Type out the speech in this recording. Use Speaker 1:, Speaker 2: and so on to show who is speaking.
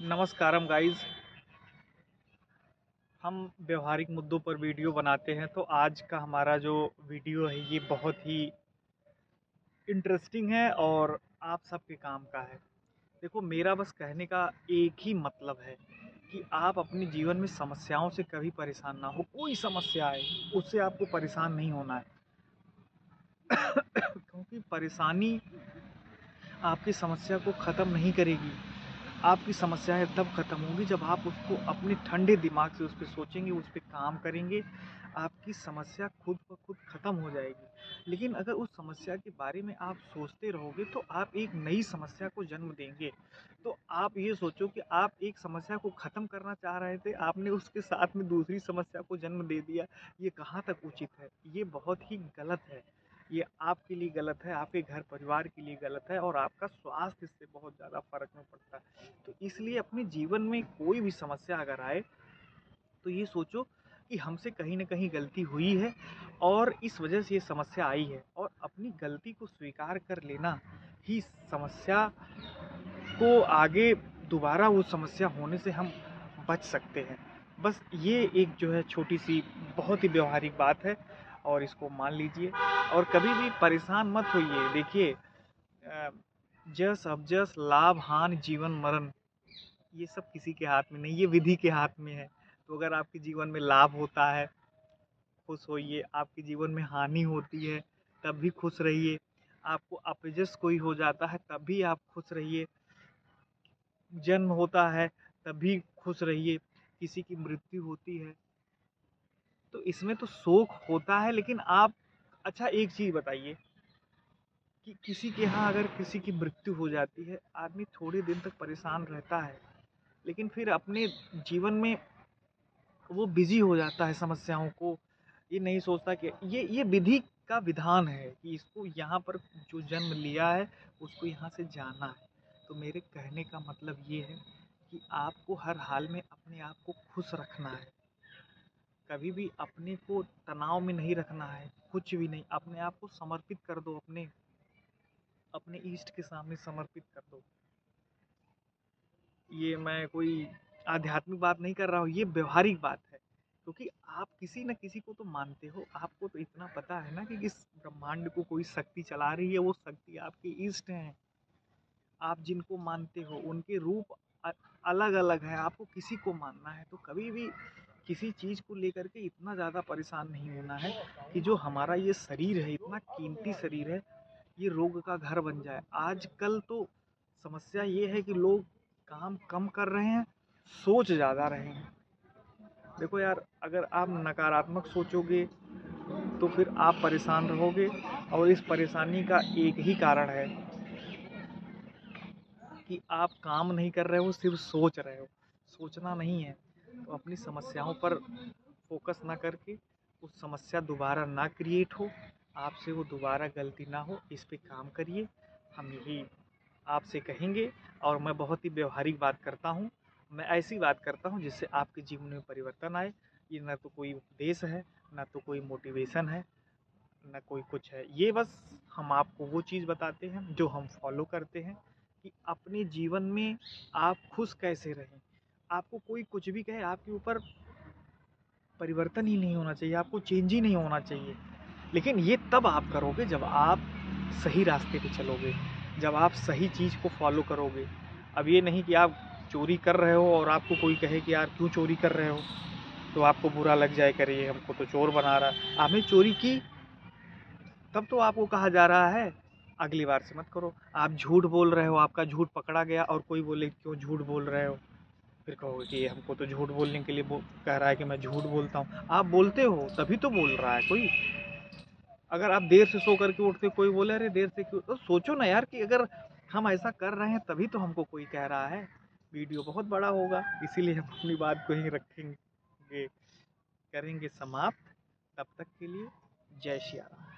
Speaker 1: नमस्कारम guys. हम व्यवहारिक मुद्दों पर वीडियो बनाते हैं, तो आज का हमारा जो वीडियो है ये बहुत ही इंटरेस्टिंग है और आप सबके काम का है। देखो, मेरा बस कहने का एक ही मतलब है कि आप अपने जीवन में समस्याओं से कभी परेशान ना हो। कोई समस्या आए उससे आपको परेशान नहीं होना है क्योंकि परेशानी आपकी समस्या को ख़त्म नहीं करेगी। आपकी समस्याएँ तब ख़त्म होंगी जब आप उसको अपने ठंडे दिमाग से उस पे सोचेंगे, उस पे काम करेंगे, आपकी समस्या खुद ब खुद ख़त्म हो जाएगी। लेकिन अगर उस समस्या के बारे में आप सोचते रहोगे तो आप एक नई समस्या को जन्म देंगे। तो आप ये सोचो कि आप एक समस्या को ख़त्म करना चाह रहे थे, आपने उसके साथ में दूसरी समस्या को जन्म दे दिया। ये कहाँ तक उचित है? ये बहुत ही गलत है। ये आपके लिए गलत है, आपके घर परिवार के लिए गलत है और आपका स्वास्थ्य इससे बहुत ज़्यादा फ़र्क में पड़ता है। तो इसलिए अपने जीवन में कोई भी समस्या अगर आए तो ये सोचो कि हमसे कहीं न कहीं गलती हुई है और इस वजह से ये समस्या आई है, और अपनी गलती को स्वीकार कर लेना ही समस्या को आगे दोबारा वो समस्या होने से हम बच सकते हैं। बस ये एक जो है छोटी-सी बहुत ही व्यावहारिक बात है और इसको मान लीजिए और कभी भी परेशान मत होइए। देखिए, अ, जस अबजस, लाभ, हानि, जीवन, मरण, ये सब किसी के हाथ में नहीं, ये विधि के हाथ में है। तो अगर आपके जीवन में लाभ होता है, खुश होइए, आपके जीवन में हानि होती है, तब भी खुश रहिए, आपको अपजस कोई हो जाता है, तब भी आप खुश रहिए, जन्म होता है, तब भी खुश रहिए, किसी की मृत्यु होती है, तो इसमें तो शोक होता है, लेकिन आप अच्छा एक चीज़ बताइए कि किसी के यहाँ अगर किसी की मृत्यु हो जाती है, आदमी थोड़े दिन तक परेशान रहता है, लेकिन फिर अपने जीवन में वो बिजी हो जाता है समस्याओं को। ये नहीं सोचता कि ये विधि का विधान है कि इसको यहाँ पर जो जन्म लिया है उसको यहाँ से जाना है। तो मेरे कहने का मतलब ये है कि आपको हर हाल में अपने आप को खुश रखना है, कभी भी अपने को तनाव में नहीं रखना है, कुछ भी नहीं, अपने आप को समर्पित कर दो, अपने अपने इष्ट के सामने समर्पित कर दो। ये मैं कोई आध्यात्मिक बात नहीं कर रहा हूँ, ये व्यवहारिक बात है, क्योंकि आप किसी न किसी को तो मानते हो। आपको तो इतना पता है ना कि इस ब्रह्मांड को कोई शक्ति चला रही है, वो शक्ति आपके इष्ट हैं। आप जिनको मानते हो उनके रूप अलग अलग है, आपको किसी को मानना है तो कभी भी किसी चीज़ को लेकर के इतना ज़्यादा परेशान नहीं होना है कि जो हमारा ये शरीर है, इतना कीमती शरीर है, ये रोग का घर बन जाए। आजकल तो समस्या ये है कि लोग काम कम कर रहे हैं, सोच ज़्यादा रहे हैं। देखो यार, अगर आप नकारात्मक सोचोगे तो फिर आप परेशान रहोगे, और इस परेशानी का एक ही कारण है कि आप काम नहीं कर रहे हो, सिर्फ सोच रहे हो। सोचना नहीं है, तो अपनी समस्याओं पर फोकस ना करके उस समस्या दोबारा ना क्रिएट हो, आपसे वो दोबारा गलती ना हो, इस पे काम करिए। हम यही आपसे कहेंगे। और मैं बहुत ही व्यवहारिक बात करता हूँ, मैं ऐसी बात करता हूँ जिससे आपके जीवन में परिवर्तन आए। ये ना तो कोई उपदेश है, ना तो कोई मोटिवेशन है, ना कोई कुछ है। ये बस हम आपको वो चीज़ बताते हैं जो हम फॉलो करते हैं कि अपने जीवन में आप खुश कैसे रहें। आपको कोई कुछ भी कहे, आपके ऊपर परिवर्तन ही नहीं होना चाहिए, आपको चेंज ही नहीं होना चाहिए। लेकिन ये तब आप करोगे जब आप सही रास्ते पे चलोगे, जब आप सही चीज़ को फॉलो करोगे। अब ये नहीं कि आप चोरी कर रहे हो और आपको कोई कहे कि यार क्यों चोरी कर रहे हो, तो आपको बुरा लग जाए, करिए हमको तो चोर बना रहा है। आपने चोरी की तब तो आपको कहा जा रहा है अगली बार से मत करो। आप झूठ बोल रहे हो, आपका झूठ पकड़ा गया और कोई बोले क्यों झूठ बोल रहे हो, फिर कहोगे कि ये हमको तो झूठ बोलने के लिए कह रहा है कि मैं झूठ बोलता हूँ। आप बोलते हो तभी तो बोल रहा है कोई। अगर आप देर से सो करके उठते, कोई बोले अरे देर से क्यों, तो सोचो ना यार कि अगर हम ऐसा कर रहे हैं तभी तो हमको कोई कह रहा है। वीडियो बहुत बड़ा होगा, इसीलिए हम अपनी बात को ही रखेंगे, करेंगे समाप्त। तब तक के लिए जय श्री राम।